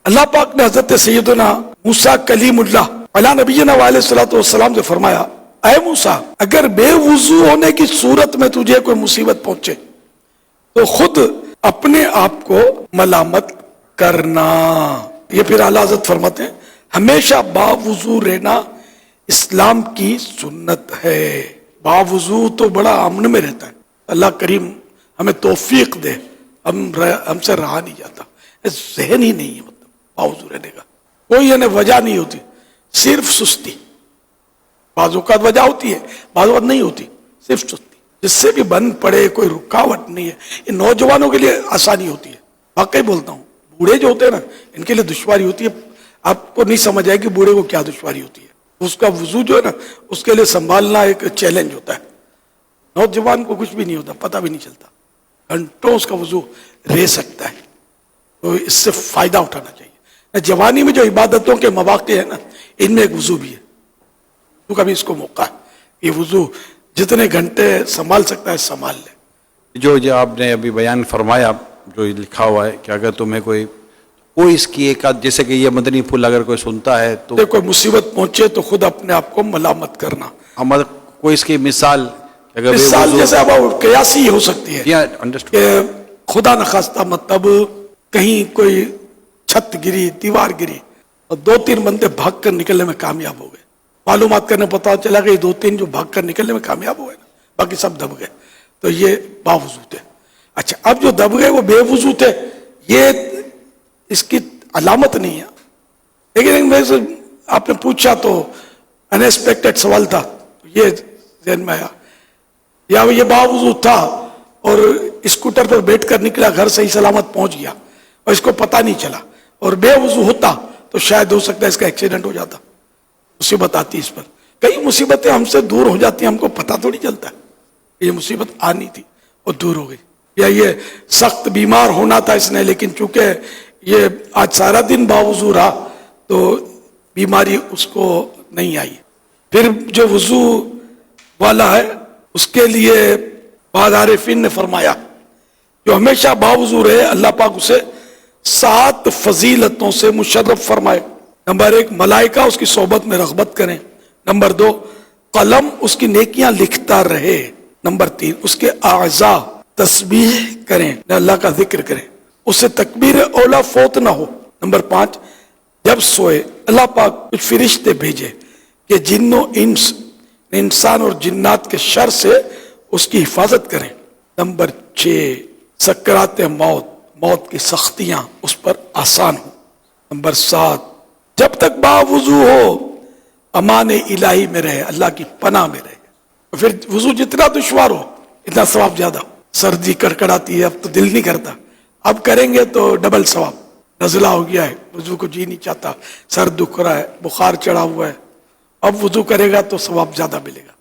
اللہ پاک نے حضرت سیدنا موسیٰ کلیم اللہ علیہ نبینا علیہ الصلوۃ والسلام سے فرمایا، اے موسیٰ، اگر بے وضو ہونے کی صورت میں تجھے کوئی مصیبت پہنچے تو خود اپنے آپ کو ملامت کرنا۔ یہ پھر اعلیٰ حضرت فرماتے ہیں ہمیشہ باوضو رہنا اسلام کی سنت ہے۔ باوضو تو بڑا امن میں رہتا ہے، اللہ کریم ہمیں توفیق دے، ہم سے رہا نہیں جاتا، ذہن ہی نہیں ہے مطلب باوضو رہنے کا، کوئی یعنی وجہ نہیں ہوتی، صرف سستی۔ بعض اوقات وجہ ہوتی ہے، بعض اوقات نہیں ہوتی، صرف سستی، جس سے بھی بند پڑے، کوئی رکاوٹ نہیں ہے۔ یہ نوجوانوں کے لیے آسانی ہوتی ہے، واقعی بولتا ہوں، بوڑھے جو ہوتے ہیں نا ان کے لیے دشواری ہوتی ہے، آپ کو نہیں سمجھ آئے کہ بوڑھے کو کیا دشواری ہوتی ہے۔ اس کا وضو جو ہے نا اس کے لیے سنبھالنا ایک چیلنج ہوتا ہے، نوجوان کو کچھ بھی نہیں ہوتا، پتہ بھی نہیں چلتا، گھنٹوں اس کا وضو رہ سکتا ہے، تو اس سے فائدہ اٹھانا چاہیے۔ جوانی میں جو عبادتوں کے مواقع ہیں نا ان میں ایک وضو بھی ہے، تو کبھی اس کو موقع ہے، یہ وضو جتنے گھنٹے سنبھال سکتا ہے سنبھال لے۔ جو آپ نے ابھی بیان فرمایا، جو لکھا ہوا ہے کہ اگر تمہیں کوئی اس کی ایک آدھ، جیسے کہ یہ مدنی پھول اگر کوئی سنتا ہے تو کوئی مصیبت پہنچے تو خود اپنے آپ کو ملامت کرنا۔ کوئی اس کی مثال اگر مثال جیسے اب قیاسی ہو سکتی ہے انڈرسٹوڈ، کہ خدا نخواستہ مطلب کہیں کوئی چھت گری، دیوار گری اور 2-3 بندے بھاگ کر نکلنے میں کامیاب ہو گئے، معلومات کرنے پتا چلا کہ یہ 2-3 جو بھاگ کر نکلنے میں کامیاب ہوئے نا، باقی سب دب گئے، تو یہ باوضو تھے۔ اچھا، اب جو دب گئے وہ بے وضو تھے، یہ اس کی علامت نہیں ہے، لیکن آپ نے پوچھا تو انیکسپیکٹڈ سوال تھا، یہ ذہن میں آیا، یا یہ باوضو تھا اور اسکوٹر پر بیٹھ کر نکلا، گھر صحیح سلامت پہنچ گیا اور اس کو پتہ نہیں چلا، اور بے وضو ہوتا تو شاید ہو سکتا ہے اس کا ایکسیڈنٹ ہو جاتا، مصیبت آتی اس پر۔ کئی مصیبتیں ہم سے دور ہو جاتی ہیں، ہم کو پتہ تھوڑی چلتا ہے یہ مصیبت آنی تھی اور دور ہو گئی، یا یہ سخت بیمار ہونا تھا اس نے، لیکن چونکہ یہ آج سارا دن باوضو رہا تو بیماری اس کو نہیں آئی۔ پھر جو وضو والا ہے اس کے لیے بعض عارفین نے فرمایا جو ہمیشہ باوضو رہے اللہ پاک اسے 7 فضیلتوں سے مشرف فرمائے۔ نمبر 1، ملائکہ اس کی صحبت میں رغبت کریں۔ نمبر 2، قلم اس کی نیکیاں لکھتا رہے۔ نمبر 3، اس کے اعضاء تسبیح کریں، اللہ کا ذکر کریں، اس سے تکبیر اولا فوت نہ ہو۔ نمبر 5، جب سوئے اللہ پاک کچھ فرشتے بھیجے کہ جن و انسان اور جنات کے شر سے اس کی حفاظت کریں۔ نمبر 6، سکرات موت کی سختیاں اس پر آسان ہوں۔ نمبر 7، جب تک باوضو ہو امان الہی میں رہے، اللہ کی پناہ میں رہے۔ پھر وضو جتنا دشوار ہو اتنا ثواب زیادہ ہو۔ سردی کڑکڑاتی ہے، اب تو دل نہیں کرتا، اب کریں گے تو ڈبل ثواب۔ نزلہ ہو گیا ہے، وضو کو جی نہیں چاہتا، سر دکھ رہا ہے، بخار چڑھا ہوا ہے، اب وضو کرے گا تو ثواب زیادہ ملے گا۔